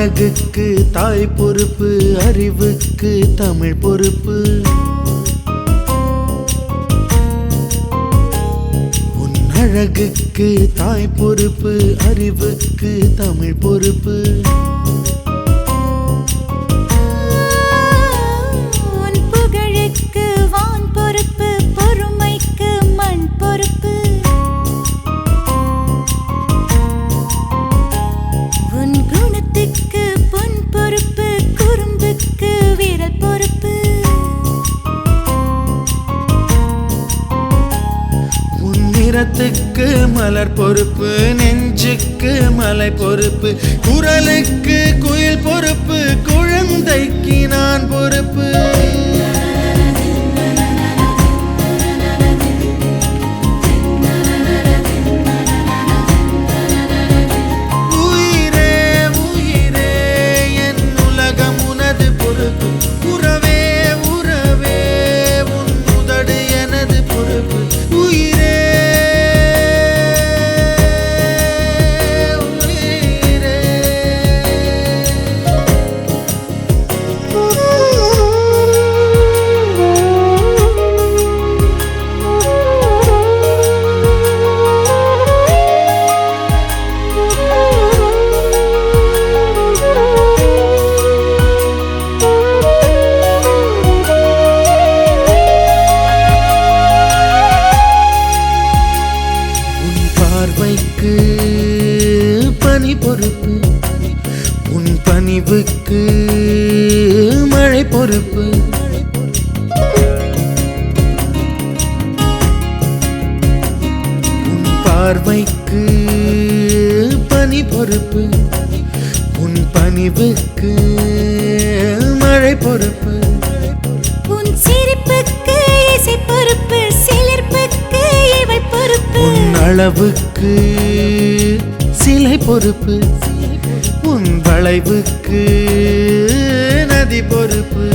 அழகுக்கு தாய் பொறுப்பு, அறிவுக்கு தமிழ் பொறுப்பு. உன் அழகுக்கு தாய் பொறுப்பு, அறிவுக்கு தமிழ் பொறுப்பு. உன் புகழுக்கு வான் பொறுப்பு, பொறுமைக்கு மண் பொறுப்பு. உன் குணத்துக்கு பொன் பொறுப்பு, குறும்புக்கு விரல் பொறுப்பு. உன் நிறத்துக்கு மலர் பொறுப்பு, நெஞ்சுக்கு மலை பொறுப்பு. குரலுக்கு குயில் பொறுப்பு, குழந்தைக்கு நான் பொறுப்பு. பார்வைக்கு பனி பொறுப்பு, உன் பணிவுக்கு மழை பொறுப்பு. உன் பார்வைக்கு பனி பொறுப்பு, உன் பணிவுக்கு மழை பொறுப்பு. உன் சிரிப்புக்கு இசை பொறுப்பு, சிலிர்ப்புக்கு இவை பொறுப்பு. உன் அளவுக்கு சிலை பொறுப்பு, உன் வளைவுக்கு நதி பொறுப்பு.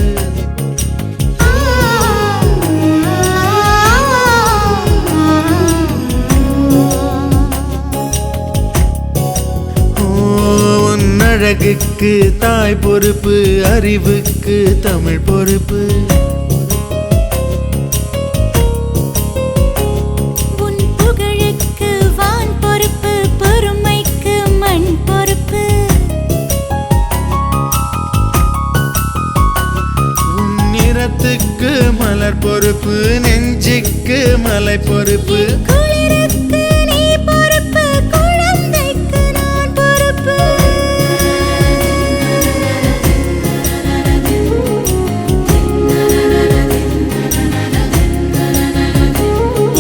உன் அழகுக்கு தாய் பொறுப்பு, அறிவுக்கு தமிழ் பொறுப்பு. நிறத்துக்கு மலர் பொறுப்பு, நெஞ்சுக்கு மலை பொறுப்பு. குளிருக்கு நீ பொறுப்பு, குழந்தைக்கு நான் பொறுப்பு.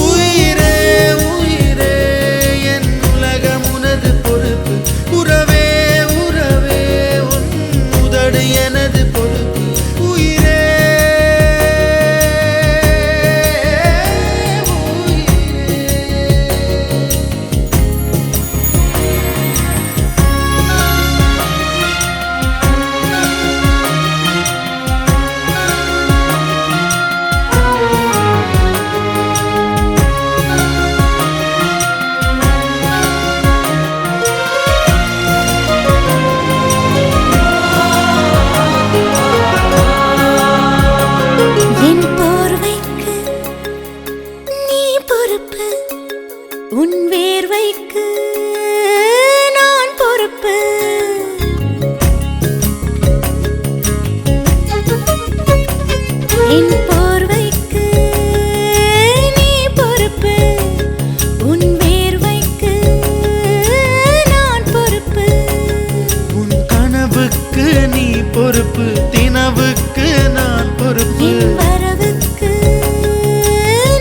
உயிரே உயிரே என் உலகம் உனது பொறுப்பு. உறவே உறவே உன் உதடு எனது பொறுப்பு. உன் வேர்வைக்கு நான் பொறுப்பு. என் போர்வைக்கு நீ பொறுப்பு, உன் வேர்வைக்கு நான் பொறுப்பு. உன் கனவுக்கு நீ பொறுப்பு, தினவுக்கு நான் பொறுப்பு. என் வரவுக்கு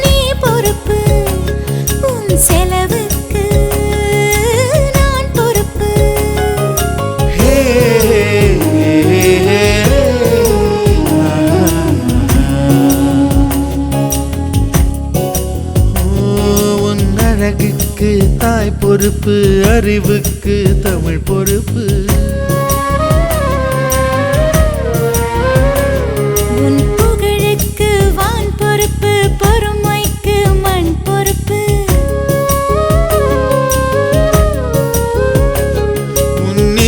நீ பொறுப்பு, உன் செலவுக்கு நான் பொறுப்பு. உன் அழகுக்கு தாய் பொறுப்பு, அறிவுக்கு தமிழ் பொறுப்பு. உன் புகழுக்கு வான் பொறுப்பு, பொறுமைக்கு மண் பொறுப்பு.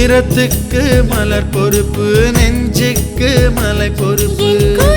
நிறத்துக்கு மலர் பொறுப்பு, நெஞ்சுக்கு மலை பொறுப்பு. என்